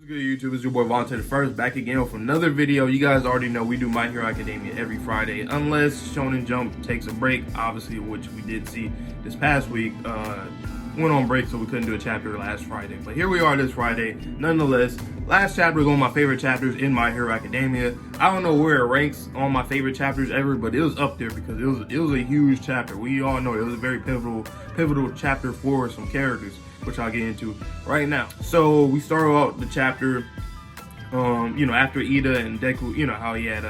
Good YouTube, it's your boy Vontae the First, back again with another video. You guys already know we do My Hero Academia every Friday, unless Shonen Jump takes a break, obviously, which we did see this past week. Went on break, so we couldn't do a chapter last Friday. But here we are this Friday, nonetheless. Last chapter is one of my favorite chapters in My Hero Academia. I don't know where it ranks on my favorite chapters ever, but it was up there because it was a huge chapter. We all know it was a very pivotal chapter for some characters, which I'll get into right now. So we started out the chapter, after Ida and Deku, how he had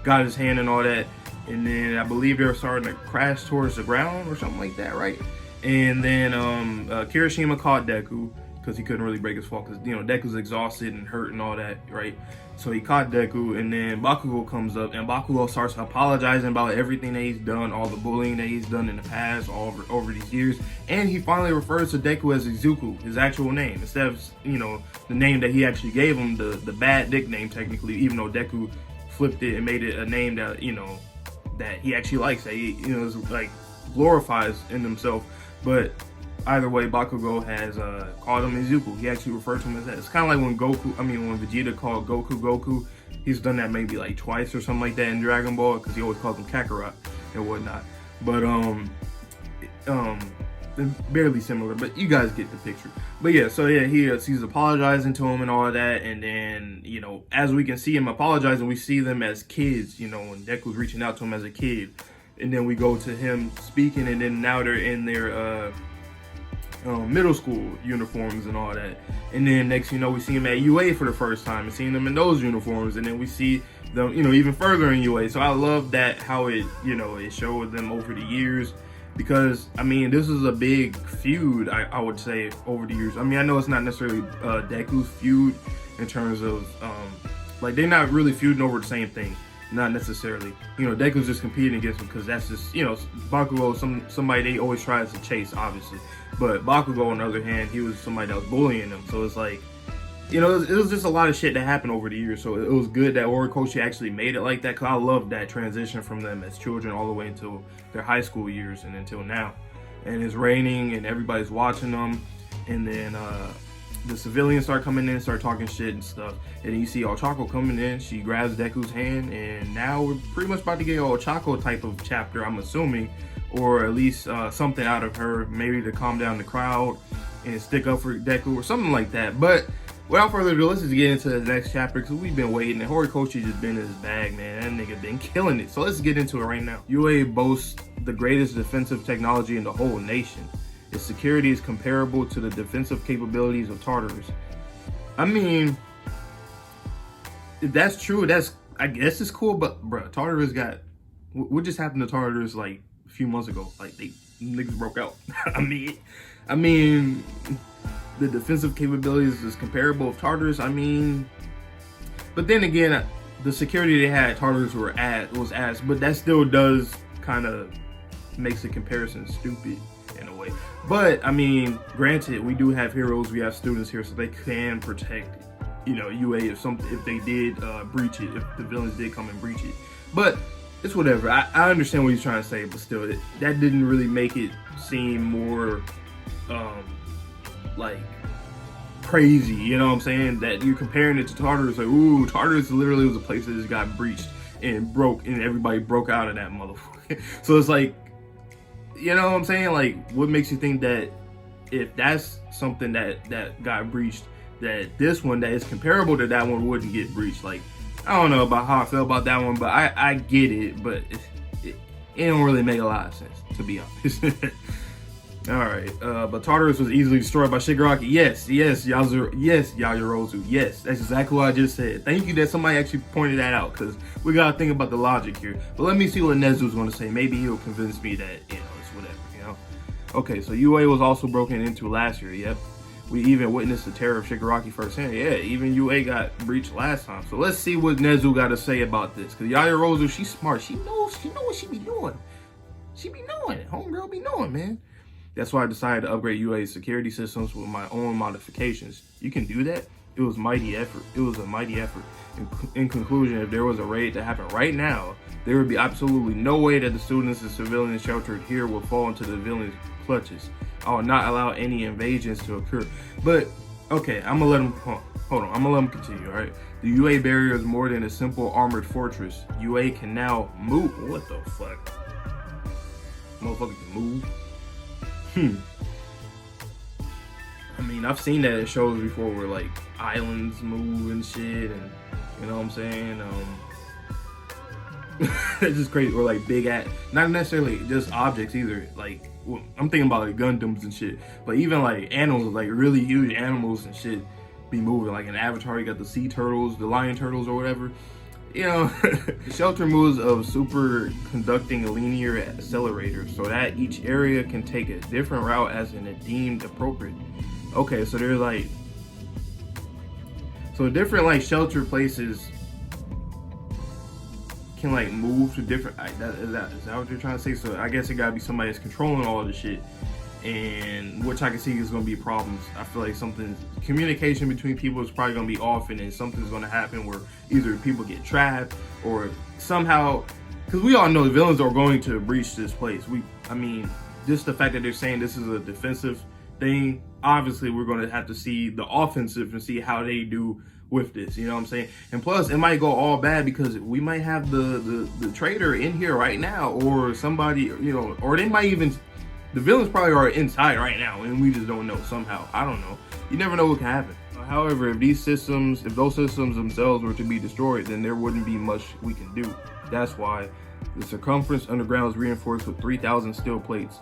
got his hand and all that, and then I believe they were starting to crash towards the ground or something like that, right? And then Kirishima caught Deku because he couldn't really break his fall because Deku's exhausted and hurt and all that, right? So he caught Deku, and then Bakugo comes up, and Bakugo starts apologizing about everything that he's done, all the bullying that he's done in the past, over these years, and he finally refers to Deku as Izuku, his actual name, instead of the name that he actually gave him, the bad nickname technically, even though Deku flipped it and made it a name that that he actually likes, that he is like glorifies in himself. But either way, Bakugo has called him Izuku. He actually referred to him as that. It's kind of like when Vegeta called Goku. He's done that maybe like twice or something like that in Dragon Ball, because he always calls him Kakarot and whatnot. But barely similar, but you guys get the picture. But yeah, so yeah, he's apologizing to him and all of that, and then as we can see him apologizing, we see them as kids. When Deku's reaching out to him as a kid, and then we go to him speaking, and then now they're in their middle school uniforms and all that, and then next we see him at UA for the first time and seeing them in those uniforms, and then we see them even further in UA. So I love that how it it showed them over the years, because this is a big feud, I would say, over the years. I know it's not necessarily Deku's feud in terms of like they're not really feuding over the same thing. Not necessarily. Deku's just competing against him because that's just, Bakugo, somebody they always try to chase, obviously. But Bakugo, on the other hand, he was somebody that was bullying him. So it's like, it was just a lot of shit that happened over the years. So it was good that Horikoshi actually made it like that, because I love that transition from them as children all the way until their high school years and until now. And it's raining and everybody's watching them. And then, the civilians start coming in, start talking shit and stuff. And then you see Ochako coming in. She grabs Deku's hand, and now we're pretty much about to get an Ochako type of chapter, I'm assuming, or at least something out of her, maybe to calm down the crowd and stick up for Deku or something like that. But without further ado, let's just get into the next chapter, because we've been waiting, and Horikoshi just been in his bag, man. That nigga been killing it. So let's get into it right now. UA boasts the greatest defensive technology in the whole nation. Its security is comparable to the defensive capabilities of Tartarus. If that's true, I guess it's cool, but bruh, Tartarus got, what just happened to Tartarus like a few months ago? Like niggas broke out. I mean, the defensive capabilities is comparable of Tartarus. But then again, the security they had, Tartarus was ass, but that still does kind of makes the comparison stupid in a way. But granted, we do have heroes, we have students here, so they can protect UA if they did breach it, if the villains did come and breach it. But it's whatever. I understand what he's trying to say, but still, that didn't really make it seem more like crazy, you know what I'm saying? That you're comparing it to Tartarus, like, ooh, Tartarus literally was a place that just got breached and broke, and everybody broke out of that motherfucker. So it's like, you know what I'm saying? Like, what makes you think that if that's something that got breached, that this one that is comparable to that one wouldn't get breached? Like, I don't know about how I feel about that one, but I get it, but it don't really make a lot of sense, to be honest. Alright, but Tartarus was easily destroyed by Shigaraki. Yes, Yajirozu. Yes, that's exactly what I just said. Thank you that somebody actually pointed that out, because we gotta think about the logic here. But let me see what Nezu's gonna say. Maybe he'll convince me that, it's whatever, Okay, so UA was also broken into last year, yep. We even witnessed the terror of Shigaraki firsthand. Yeah, even UA got breached last time. So let's see what Nezu got to say about this. Because Yajirozu, she's smart. She knows what she be doing. She be knowing it. Homegirl be knowing, man. That's why I decided to upgrade UA's security systems with my own modifications. You can do that? It was mighty effort. It was a mighty effort. In conclusion, if there was a raid to happen right now, there would be absolutely no way that the students and civilians sheltered here would fall into the villain's clutches. I will not allow any invasions to occur. But Okay, I'm gonna let him. Hold on, I'm gonna let him continue. All right. The UA barrier is more than a simple armored fortress. UA can now move. What the fuck? Motherfucker can move. I mean, I've seen that in shows before where like islands move and shit, and you know what I'm saying. It's just crazy. Or like big not necessarily just objects either. Like I'm thinking about like Gundams and shit, but even like animals, like really huge animals and shit, be moving. Like in Avatar, you got the sea turtles, the lion turtles, or whatever. You know, the shelter moves of superconducting linear accelerators, so that each area can take a different route as it deemed appropriate. Okay, so there's like, so different like shelter places can like move to different. Is that what you're trying to say? So I guess it gotta be somebody that's controlling all this shit, and which I can see is gonna be problems. I feel like communication between people is probably gonna be off, and then something's gonna happen where either people get trapped or somehow, because we all know the villains are going to breach this place. I mean, just the fact that they're saying this is a defensive thing, obviously we're going to have to see the offensive and see how they do with this, you know what I'm saying? And plus it might go all bad because we might have the traitor in here right now, or somebody, you know, or they might even, the villains probably are inside right now and we just don't know somehow. I don't know, you never know what can happen. However, if those systems themselves were to be destroyed, then there wouldn't be much we can do. That's why the circumference underground is reinforced with 3,000 steel plates.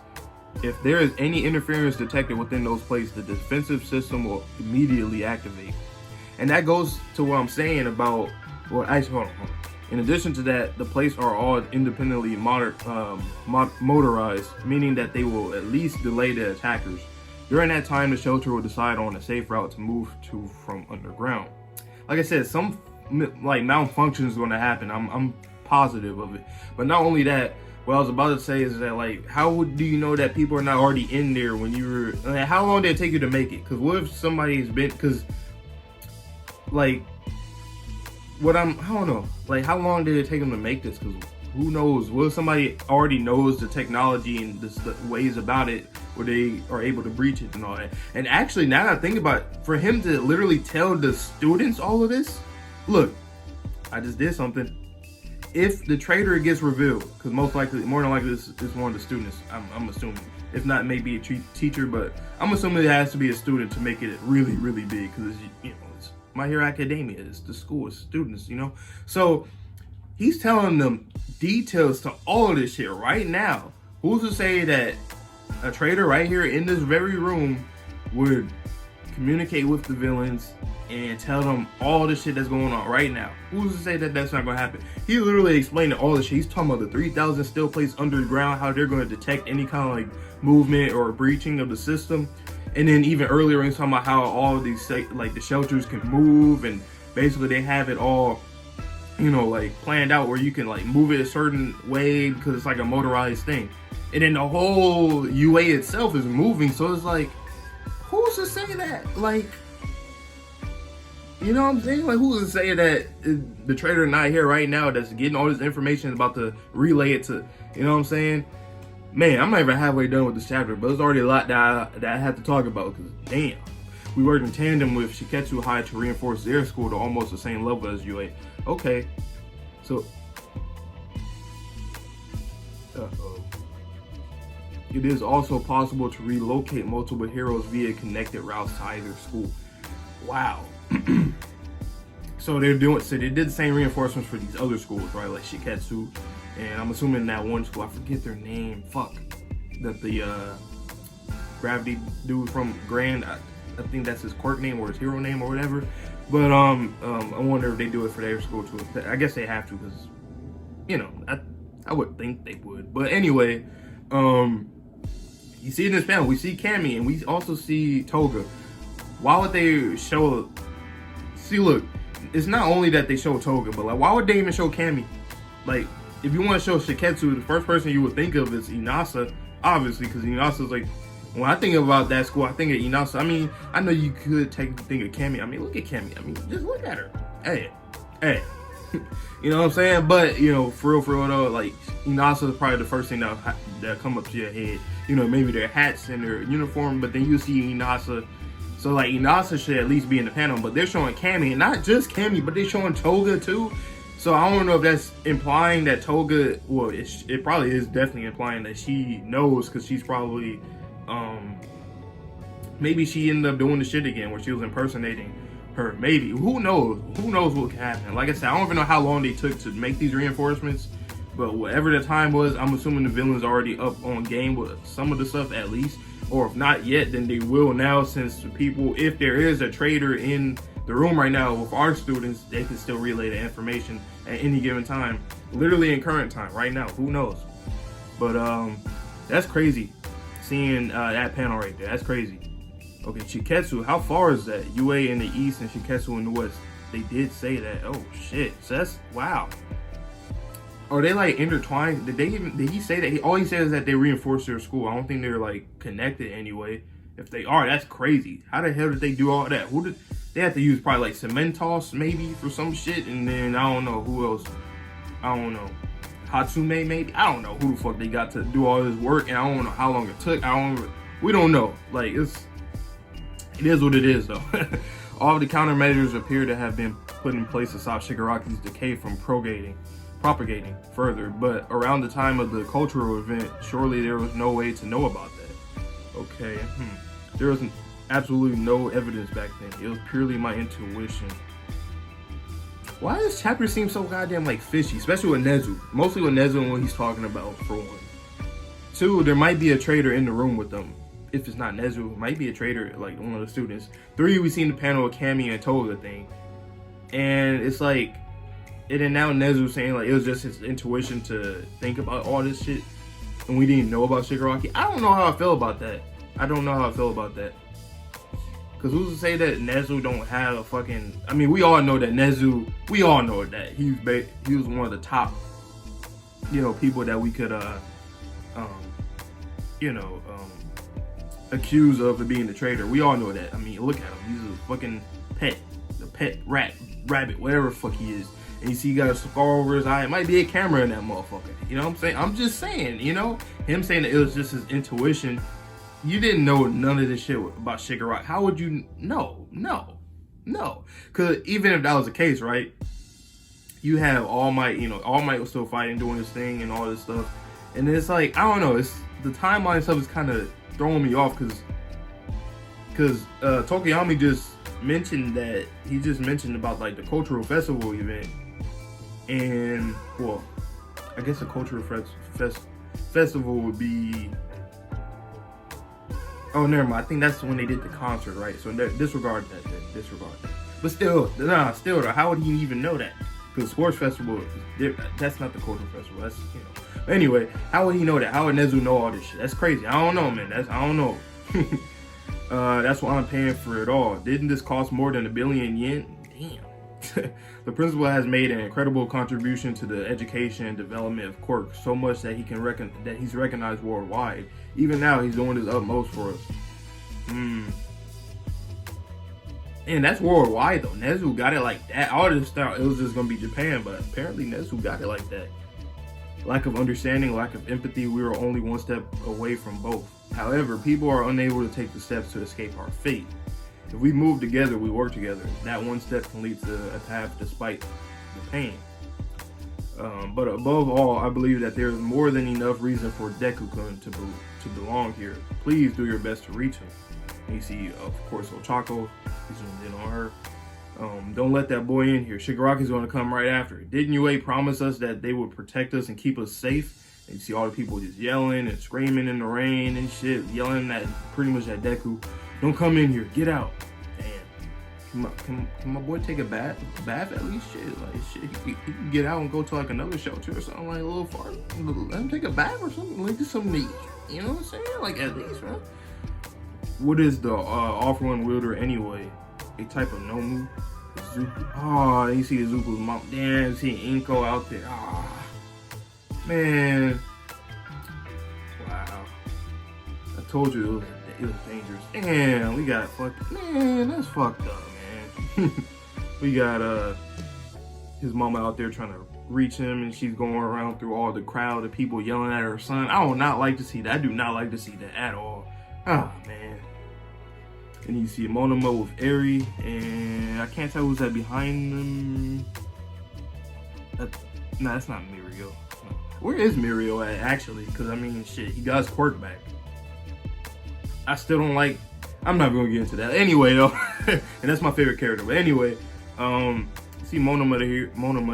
If there is any interference detected within those plates, the defensive system will immediately activate. And that goes to what I'm saying about, well, actually, hold on. In addition to that, the plates are all independently motorized, meaning that they will at least delay the attackers. During that time, the shelter will decide on a safe route to move to from underground. Like I said, some like malfunction is going to happen. I'm positive of it. But not only that, what I was about to say is that, like, do you know that people are not already in there when you were, like, how long did it take you to make it? Because what if somebody's been, because, like, I don't know, like, how long did it take them to make this? Because who knows, what if somebody already knows the technology and the ways about it where they are able to breach it and all that? And actually, now that I think about it, for him to literally tell the students all of this, look, I just did something. If the traitor gets revealed, because more than likely this is one of the students, I'm assuming. If not, maybe a teacher, but I'm assuming it has to be a student to make it really, really big, because you know, it's My Hero Academia, it's the school, it's students, you know? So he's telling them details to all of this shit right now. Who's to say that a traitor right here in this very room would communicate with the villains and tell them all the shit that's going on right now? Who's to say that that's not going to happen? He literally explained all the shit. He's talking about the 3,000 steel plates underground, how they're going to detect any kind of like movement or breaching of the system. And then even earlier, he's talking about how all of these like the shelters can move, and basically they have it all, you know, like planned out where you can like move it a certain way because it's like a motorized thing. And then the whole UA itself is moving, so it's like, who's to say that? Like, you know what I'm saying? Like, who's to say that the traitor not here right now that's getting all this information is about to relay it to, you know what I'm saying? Man, I'm not even halfway done with this chapter, but there's already a lot that I have to talk about, because damn. We worked in tandem with Shiketsu High to reinforce their school to almost the same level as UA. Okay, so, it is also possible to relocate multiple heroes via connected routes to either school. Wow. So they did the same reinforcements for these other schools, right? Like Shiketsu, and I'm assuming that one school, I forget their name, that the Gravity dude from Grand, I think that's his quirk name or his hero name or whatever. But I wonder if they do it for their school too. I guess they have to, because, you know, I would think they would. But anyway, you see in this panel, we see Cammy and we also see Toga. Why would they show? See, look, it's not only that they show Toga, but like, why would they even show Cammy? Like, if you want to show Shiketsu, the first person you would think of is Inasa, obviously, because Inasa's like, when I think about that school, I think of Inasa. I mean, I know you could think of Cammy. I mean, look at Cammy. I mean, just look at her. Hey. You know what I'm saying? But, you know, for real though, like, Inasa is probably the first thing that come up to your head. You know, maybe their hats and their uniform, but then you see Inasa So like Inasa should at least be in the panel, but they're showing Cammy, and not just Cammy, but they're showing Toga too. So I don't know if that's implying that Toga, well, it probably is definitely implying that she knows, because she's probably, maybe she ended up doing the shit again where she was impersonating her. Maybe. Who knows? Who knows what can happen? Like I said, I don't even know how long they took to make these reinforcements, but whatever the time was, I'm assuming the villain's already up on game with some of the stuff at least. Or if not yet, then they will now, since the people, if there is a trader in the room right now with our students, they can still relay the information at any given time, literally in current time right now. Who knows? But that's crazy, seeing that panel right there. That's crazy. Okay, Shiketsu, how far is that? UA in the east and Shiketsu in the west. They did say that. Oh shit. So that's, wow. Are they like intertwined? Did he say that? All he said is that they reinforced their school. I don't think they're like connected anyway. If they are, that's crazy. How the hell did they do all that? Who did they have to use? Probably like Cementos maybe for some shit, and then I don't know who else. I don't know. Hatsume maybe. I don't know who the fuck they got to do all this work, and I don't know how long it took. We don't know. Like it is what it is though. All of the countermeasures appear to have been put in place to stop Shigaraki's decay from propagating further, but around the time of the cultural event, surely there was no way to know about that. Okay, there was absolutely no evidence back then. It was purely my intuition. Why does chapter seem so goddamn like fishy, especially with Nezu? Mostly with Nezu and what he's talking about, for one. Two, there might be a traitor in the room with them. If it's not Nezu, it might be a traitor, like one of the students. Three, we seen the panel of Cammy and Toga thing, and it's like, and now Nezu saying like it was just his intuition to think about all this shit, and we didn't know about Shigaraki. I don't know how I feel about that. Cause who's to say that Nezu don't have a fucking? I mean, we all know that Nezu. We all know that he was one of the top, people that we could, accuse of being the traitor. We all know that. I mean, look at him. He's a fucking pet rabbit, whatever the fuck he is. And you see he got a scar over his eye. It might be a camera in that motherfucker. You know what I'm saying? I'm just saying, him saying that it was just his intuition. You didn't know none of this shit about Shigaraki. How would you know? No. Because even if that was the case, right? You have All Might, All Might was still fighting, doing his thing and all this stuff. And it's like, I don't know. It's the timeline stuff is kind of throwing me off because Tokoyami just mentioned that he just mentioned about like the cultural festival event. And, well, I guess a cultural festival would be... Oh, never mind. I think that's when they did the concert, right? So disregard that. But still, though, how would he even know that? Because sports festival, that's not the cultural festival. That's, But anyway, how would he know that? How would Nezu know all this shit? That's crazy. I don't know, man. I don't know. That's why I'm paying for it all. Didn't this cost more than 1 billion yen? Damn. The principal has made an incredible contribution to the education and development of Quirk, so much that he's recognized worldwide. Even now, he's doing his utmost for us. And that's worldwide though. Nezu got it like that. I would have thought it was just gonna be Japan, but apparently Nezu got it like that. Lack of understanding, lack of empathy, we were only one step away from both. However, people are unable to take the steps to escape our fate. If we move together, we work together. That one step can lead to a path despite the pain. But above all, I believe that there is more than enough reason for Deku-kun to belong here. Please do your best to reach him. And you see, of course, Ochako. He's zoomed in on her. Don't let that boy in here. Shigaraki's going to come right after. Didn't UA promise us that they would protect us and keep us safe? And you see all the people just yelling and screaming in the rain and shit, yelling at pretty much at Deku. Don't come in here. Get out. Damn. Can my boy take a bath at least? Shit, he can get out and go to like another shelter or something like a little farther. Let him take a bath or something. Like, get something to eat. You know what I'm saying? Like, at least, right? What is the off-one wielder anyway? A type of Nomu? Zuko. Oh, you see Zuko's mom. Damn, you see Inko out there. Ah, man. Wow. I told you it was dangerous. Damn, we got fucked. Man, that's fucked up, man. We got his mama out there trying to reach him, and she's going around through all the crowd of people yelling at her son. I would not like to see that. I do not like to see that at all. Oh, man. And you see Monoma with Eri, and I can't tell who's that behind them. Nah, that's not Mirio. Where is Mirio at, actually? Because, I mean, shit, he got his quirk back. I still don't like... I'm not going to get into that. Anyway, though. And that's my favorite character. But anyway, see Monoma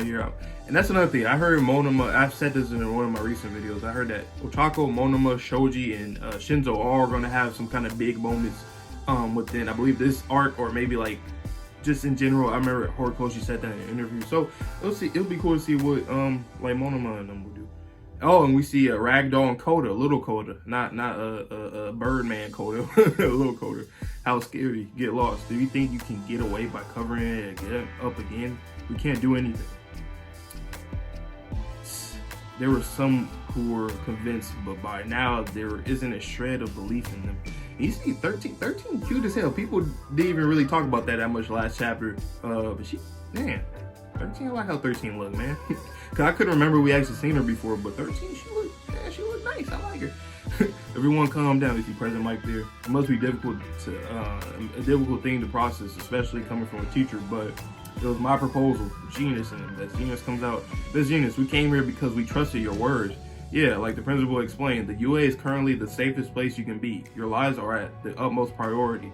here. And that's another thing. I heard Monoma... I've said this in one of my recent videos. I heard that Ochako, Monoma, Shoji, and Shinzo all are going to have some kind of big moments within, I believe, this arc, or maybe, like, just in general. I remember Horikoshi said that in an interview. So, we'll see. It'll be cool to see what, like, Monoma and them will do. Oh, and we see a Ragdoll and Coda, little Coda, not a Birdman Coda, little Coda. How scary, get lost. Do you think you can get away by covering it and get up again? We can't do anything. There were some who were convinced, but by now there isn't a shred of belief in them. You see 13 cute as hell. People didn't even really talk about that much last chapter. But she, man, 13, I like how 13 look, man. Cause I couldn't remember we actually seen her before, but 13, she looked nice. I like her. Everyone calm down. You see President Mike there. It must be difficult to a difficult thing to process, especially coming from a teacher, but it was my proposal. Genius, and as Genius comes out, Miss Genius, we came here because we trusted your words. Yeah, like the principal explained, the UA is currently the safest place you can be. Your lives are at the utmost priority.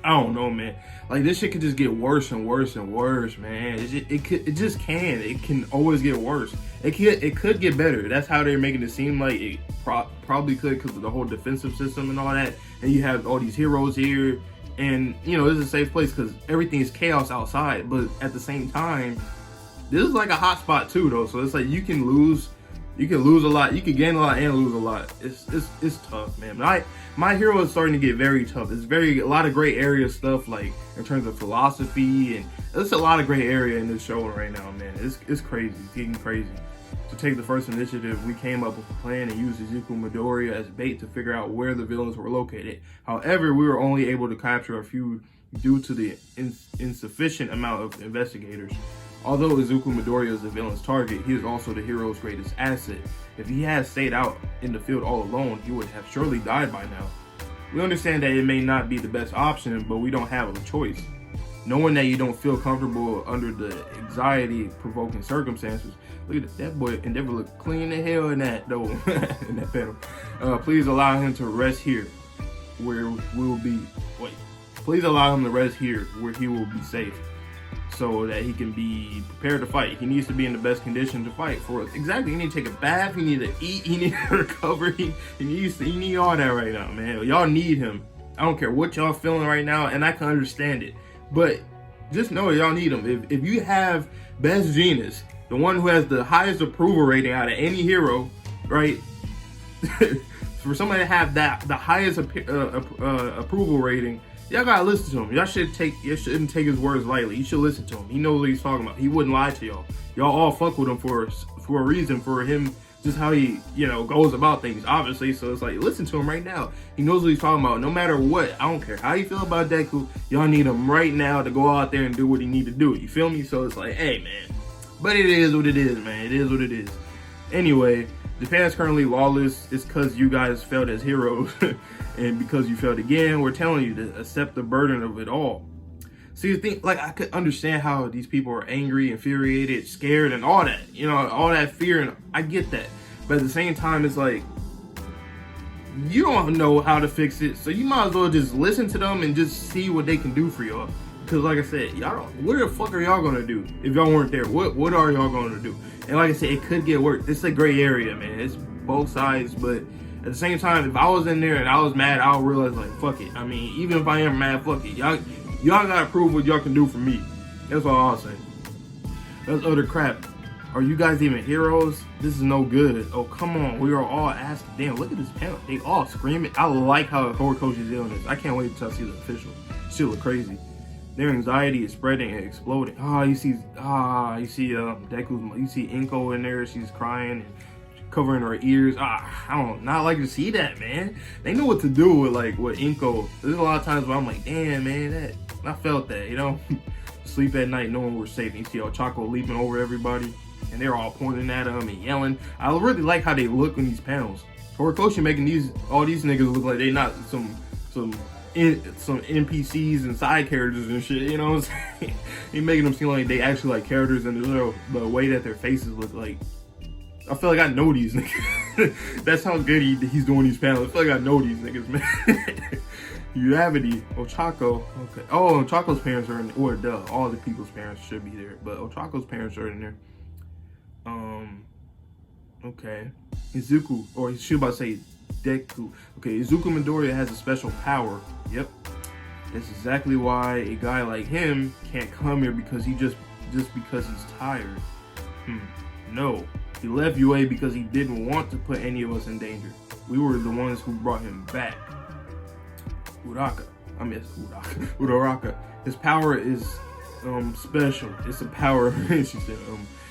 I don't know, man. Like, this shit could just get worse and worse and worse, man. It just can. It can always get worse. It could get better. That's how they're making it seem like it probably could, because of the whole defensive system and all that. And you have all these heroes here. And, you know, this is a safe place because everything is chaos outside. But at the same time, this is like a hot spot too, though. So it's like you can lose a lot. You can gain a lot and lose a lot. It's tough, man. My hero is starting to get very tough. It's a lot of gray area stuff, like in terms of philosophy, and there's a lot of gray area in this show right now, man. It's crazy. It's getting crazy. To take the first initiative, we came up with a plan and used Izuku Midoriya as bait to figure out where the villains were located. However, we were only able to capture a few due to the insufficient amount of investigators. Although Izuku Midoriya is the villain's target, he is also the hero's greatest asset. If he had stayed out in the field all alone, he would have surely died by now. We understand that it may not be the best option, but we don't have a choice. Knowing that you don't feel comfortable under the anxiety-provoking circumstances. Look at that boy, Endeavor look clean as hell in that, though, in that panel. Please allow him to rest here, where we'll be, please allow him to rest here, where he will be safe, so that he can be prepared to fight. He needs to be in the best condition to fight for us. Exactly, he need to take a bath, he need to eat, he need to recover, he need all that right now, man. Y'all need him. I don't care what y'all feeling right now, and I can understand it. But just know y'all need him. If you have Best Genius, the one who has the highest approval rating out of any hero, right? For somebody to have the highest approval rating, y'all gotta listen to him. Y'all shouldn't take his words lightly. You should listen to him. He knows what he's talking about. He wouldn't lie to y'all. Y'all all fuck with him for a reason, for him, just how he, you know, goes about things, obviously. So it's like, listen to him right now. He knows what he's talking about. No matter what, I don't care how you feel about Deku, y'all need him right now to go out there and do what he need to do. You feel me? So it's like, hey, man. But it is what it is, man. It is what it is. Anyway, Japan is currently lawless. It's because you guys failed as heroes. And because you failed again, we're telling you to accept the burden of it all. So you think, like, I could understand how these people are angry, infuriated, scared, and all that. You know, all that fear, and I get that. But at the same time, it's like, you don't know how to fix it, so you might as well just listen to them and just see what they can do for y'all. Because like I said, y'all don't, what the fuck are y'all gonna do if y'all weren't there? What are y'all gonna do? And like I said, it could get worse. It's a gray area, man. It's both sides, but at the same time, if I was in there and I was mad, I'll realize, like, fuck it. I mean, even if I am mad, fuck it. Y'all gotta prove what y'all can do for me. That's all I'll say. That's other crap. Are you guys even heroes? This is no good. Oh, come on. We are all asking. Damn, look at this panel. They all screaming. I like how Horikoshi's doing this. I can't wait until I see the official. Shit look crazy. Their anxiety is spreading and exploding. You see Deku's, you see Inko in there. She's crying and covering her ears. I don't not like to see that, man. They know what to do with Inko. There's a lot of times where I'm like, damn, man, I felt that, you know. Sleep at night knowing we're safe. And you see Ochako leaping over everybody, and they're all pointing at him and yelling. I really like how they look in these panels. Horikoshi making all these niggas look like they not some some NPCs and side characters and shit, you know what I'm saying? He making them seem like they actually like characters, and the way that their faces look like. I feel like I know these niggas. That's how good he's doing these panels. I feel like I know these niggas, man. Uavity, Ochako, okay. Oh, Ochako's parents are in, or duh, all the people's parents should be there, but Ochako's parents are in there. Okay. Izuku, or he should about to say Deku. Okay, Izuku Midoriya has a special power. Yep. That's exactly why a guy like him can't come here because just because he's tired. No. He left UA because he didn't want to put any of us in danger. We were the ones who brought him back. Uraraka. His power is special. It's a power she said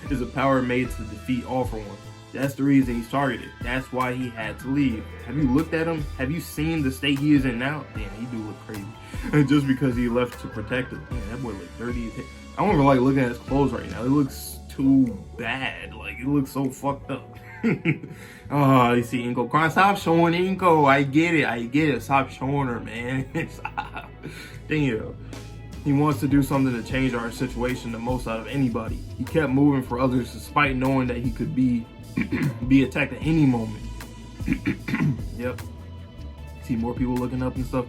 it's a power made to defeat All For One. That's the reason he's targeted. That's why he had to leave. Have you looked at him? Have you seen the state he is in now? Damn, he do look crazy. Just because he left to protect him. Man, that boy look dirty. I don't even like looking at his clothes right now. It looks too bad. Like, it looks so fucked up. Oh, you see Inko crying. Stop showing Inko. I get it. Stop showing her, man. Stop. Damn. He wants to do something to change our situation the most out of anybody. He kept moving for others despite knowing that he could be attacked at any moment. Yep. See more people looking up and stuff.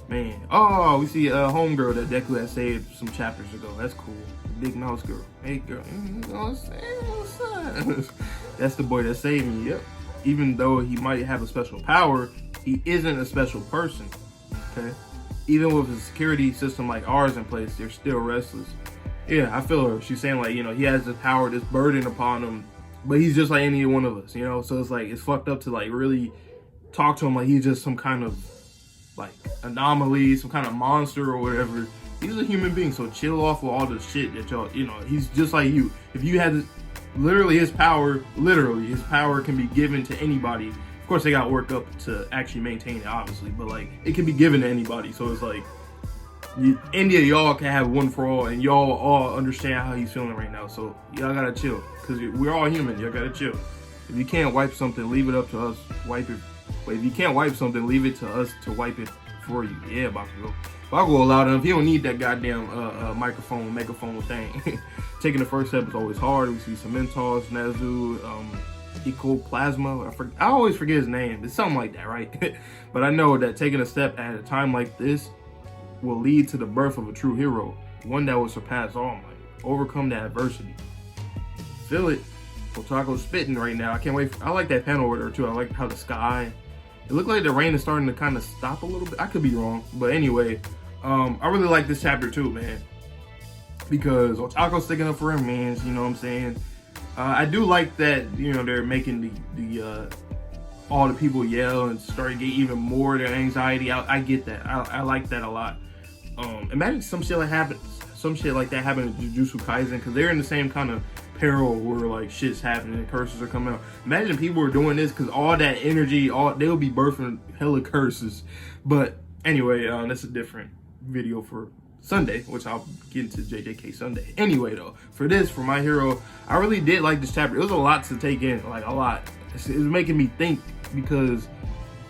Man. Oh, we see a homegirl that Deku had saved some chapters ago. That's cool. Big mouse girl. Hey girl. You know what I'm saying? What's up? That's the boy that saved me. Yep. Even though he might have a special power, he isn't a special person. Okay? Even with a security system like ours in place, they're still restless. Yeah, I feel her. She's saying, like, you know, he has this power, this burden upon him, but he's just like any one of us, you know? So it's like, it's fucked up to like really talk to him like he's just some kind of like anomaly, some kind of monster or whatever. He's a human being, so chill off with all the shit that y'all, you know, he's just like you. If you had literally his power can be given to anybody. Of course, they got worked up to actually maintain it, obviously, but like it can be given to anybody. So it's like, India, y'all can have one for all, and y'all all understand how he's feeling right now. So y'all gotta chill, because we're all human. Y'all gotta chill. If you can't wipe something, leave it up to us. Wipe it. But if you can't wipe something, leave it to us to wipe it for you. Yeah, Bakugo. Bakugo allowed him. He don't need that goddamn megaphone thing. Taking the first step is always hard. We see Cementos, Nezu, Ecoplasma. I always forget his name. It's something like that, right? But I know that taking a step at a time like this will lead to the birth of a true hero, one that will surpass all might, overcome the adversity. Feel it. Otako's spitting right now. I can't wait. I like that panel with her too. I like how the sky. It looked like the rain is starting to kind of stop a little bit. I could be wrong, but anyway, I really like this chapter too, man, because Otako's sticking up for her mans. You know what I'm saying? I do like that, you know, they're making the all the people yell and start to get even more of their anxiety out. I get that. I like that a lot. Imagine some shit like that happened in Jujutsu Kaisen, because they're in the same kind of peril where like shit's happening and curses are coming out. Imagine people were doing this, because all that energy, they'll be birthing hella curses. But anyway, that's a different video for Sunday, which I'll get into JJK Sunday. Anyway, though, for My Hero, I really did like this chapter. It was a lot to take in, like a lot. It was making me think, because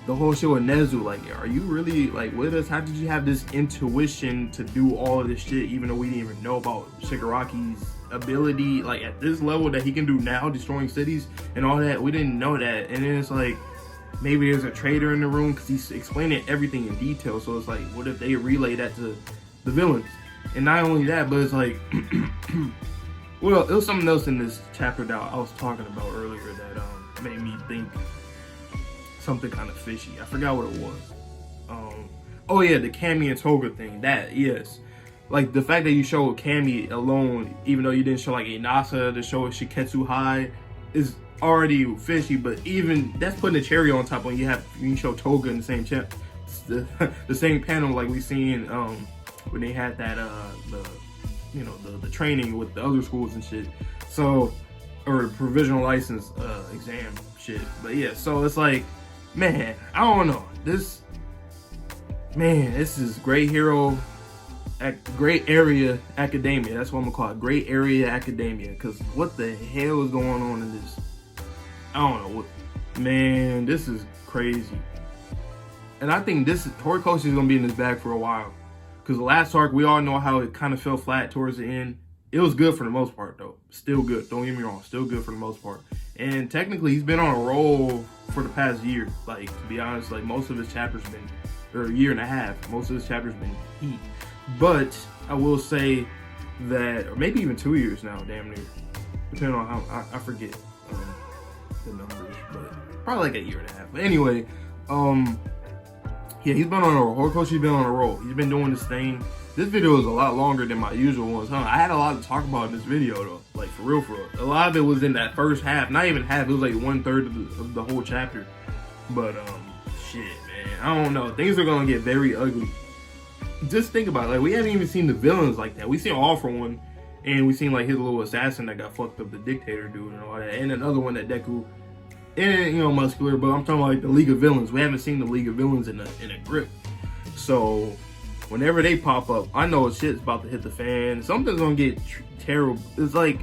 the whole show with Nezu, like, are you really like with us? How did you have this intuition to do all of this shit, even though we didn't even know about Shigaraki's ability, like at this level that he can do now, destroying cities and all that? We didn't know that. And then it's like, maybe there's a traitor in the room, because he's explaining everything in detail. So it's like, what if they relay that to the villains? And not only that, but it's like, well, it was something else in this chapter that I was talking about earlier that made me think something kind of fishy. I forgot what it was. Oh yeah, the Kami and Toga thing. That, yes. Like, the fact that you show Kami alone, even though you didn't show like Inasa to show Shiketsu High, is already fishy. But even that's putting a cherry on top when you show Toga in the same the same panel like we seen when they had that the training with the other schools and shit. So, or provisional license exam shit. But yeah, so it's like, man, I don't know. This is Great Area Academia. That's what I'm gonna call it. Great Area Academia. Because what the hell is going on in this? I don't know. Man, this is crazy. and I think Horikoshi is gonna be in this bag for a while. Because the last arc, we all know how it kind of fell flat towards the end. It was good for the most part, though. Still good. Don't get me wrong. Still good for the most part. And technically, he's been on a roll for the past year. Like, to be honest, like, most of his chapters been, or a year and a half, most of his chapters been heat. But I will say that, or maybe even 2 years now, damn near. Depending on how, I forget the numbers, but probably like a year and a half. But anyway, yeah, he's been on a roll. Horikoshi's been on a roll. He's been doing this thing. This video is a lot longer than my usual ones, huh? I had a lot to talk about in this video, though. Like, for real, for real. A lot of it was in that first half. Not even half. It was like 1/3 of the whole chapter. But, shit, man. I don't know. Things are gonna get very ugly. Just think about it. Like, we haven't even seen the villains like that. We seen All For One, and we seen, like, his little assassin that got fucked up, the dictator dude and all that. And another one that Deku... And, you know, muscular, but I'm talking about like the League of Villains. We haven't seen the League of Villains in a grip. So, whenever they pop up, I know shit's about to hit the fan. Something's gonna get terrible. It's like,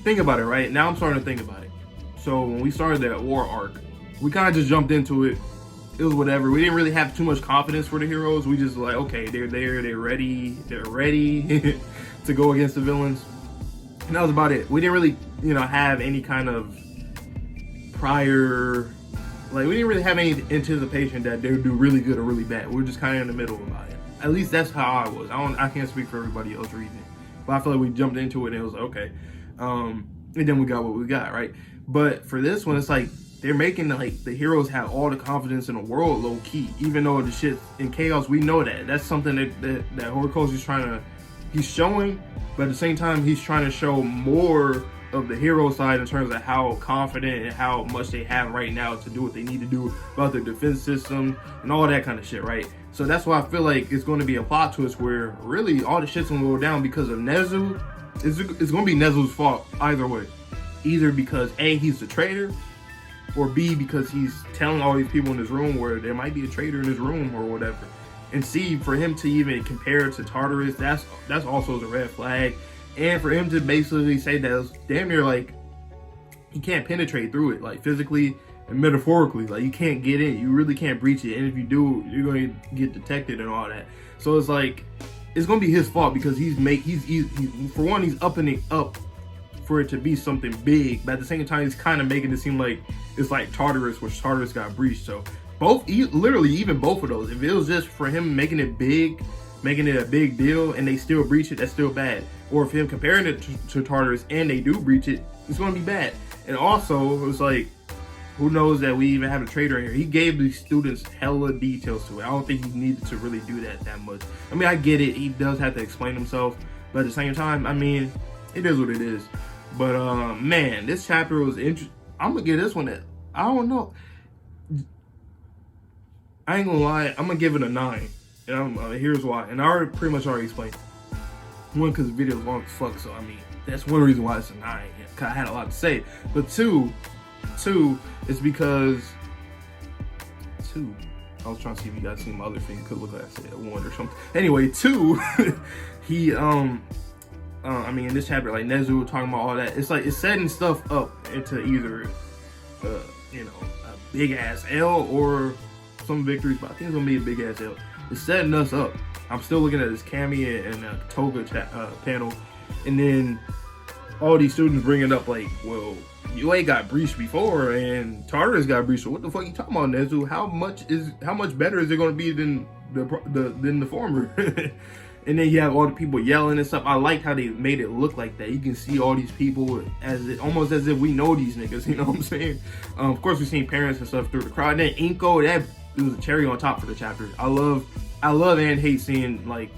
think about it, right? Now I'm starting to think about it. So, when we started that war arc, we kind of just jumped into it. It was whatever. We didn't really have too much confidence for the heroes. We just like, okay, they're there, they're ready to go against the villains. And that was about it. We didn't really, you know, have any kind of prior, like, we didn't really have any anticipation that they would do really good or really bad. We were just kind of in the middle about it. At least that's how I was. I can't speak for everybody else reading it, but I feel like we jumped into it and it was like, okay, and then we got what we got, right? But for this one, it's like they're making like the heroes have all the confidence in the world, low key, even though the shit in chaos. We know that that's something that Horikoshi's he's showing, but at the same time he's trying to show more of the hero side in terms of how confident and how much they have right now to do what they need to do about their defense system and all that kind of shit, right? So that's why I feel like it's going to be a plot twist where really all the shit's going to go down because of Nezu. It's going to be Nezu's fault either way. Either because A, he's the traitor, or B, because he's telling all these people in this room where there might be a traitor in this room or whatever. And C, for him to even compare it to Tartarus, that's also a red flag. And for him to basically say that it's damn near like he can't penetrate through it, like physically and metaphorically, like you can't get in, you really can't breach it, and if you do, you're going to get detected and all that. So it's like it's going to be his fault because he's for one, he's upping it up for it to be something big, but at the same time he's kind of making it seem like it's like Tartarus, which Tartarus got breached. So literally even both of those, if it was just for him making it big, making it a big deal, and they still breach it, that's still bad. Or if him comparing it to Tartarus and they do breach it, it's going to be bad. And also, it's like, who knows that we even have a traitor in here? He gave these students hella details to it. I don't think he needed to really do that much. I mean, I get it. He does have to explain himself. But at the same time, I mean, it is what it is. But, man, this chapter was interesting. I'm going to give this one I don't know. I ain't going to lie. I'm going to give it a 9. And here's why. And I pretty much already explained it. One, because the video is long as fuck, so I mean, that's one reason why it's a 9. Yeah, cause I had a lot to say. But two is because I was trying to see if you guys seen my other thing. Could look like I said 1 or something. Anyway, 2, he I mean, in this chapter, like Nezu talking about all that, it's like it's setting stuff up into either you know, a big ass L or some victories, but I think it's gonna be a big ass L. It's setting us up. I'm still looking at this Cammy and Toga panel, and then all these students bringing up like, well, you ain't got breached before, and Tartarus got breached. So what the fuck you talking about, Nezu? How much better is it going to be than the former? And then you have all the people yelling and stuff. I like how they made it look like that. You can see all these people almost as if we know these niggas. You know what I'm saying? Of course, we've seen parents and stuff through the crowd. And then Inko, it was a cherry on top for the chapter. I love and hate seeing like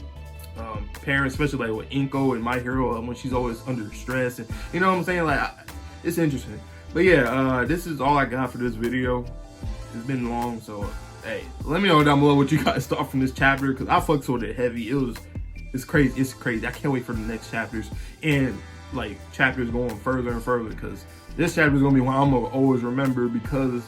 parents, especially like with Inko and My Hero, when she's always under stress, and you know what I'm saying. Like it's interesting. But yeah, this is all I got for this video. It's been long, so hey, let me know down below what you guys thought from this chapter, because I fucked with it heavy. It's crazy. It's crazy. I can't wait for the next chapters and like chapters going further and further, because this chapter is gonna be one I'm gonna always remember, because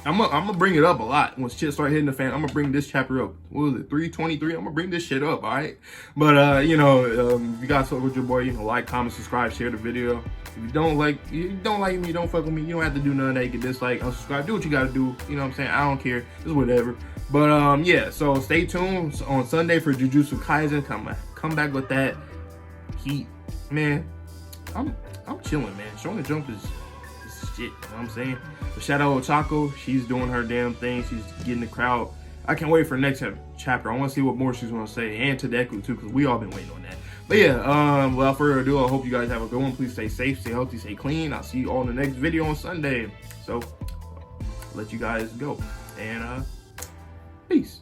I'm gonna bring it up a lot once shit start hitting the fan. I'm gonna bring this chapter up. What was it, 323? I'm gonna bring this shit up, all right? But you know, if you guys fuck with your boy, you know, like, comment, subscribe, share the video. If you don't like me, don't fuck with me. You don't have to do none of that. You can dislike, unsubscribe, do what you gotta do. You know what I'm saying? I don't care. It's whatever. But yeah. So stay tuned on Sunday for Jujutsu Kaisen. Come back with that heat, man. I'm chilling, man. Shonen Jump is shit, you know what I'm saying? But shout out Ochako, she's doing her damn thing. She's getting the crowd. I can't wait for the next chapter. I want to see what more she's going to say, and Tadeku too, because we all been waiting on that. But yeah, without further ado, I hope you guys have a good one. Please stay safe, stay healthy, stay clean. I'll see you all in the next video on Sunday. So, let you guys go, and peace.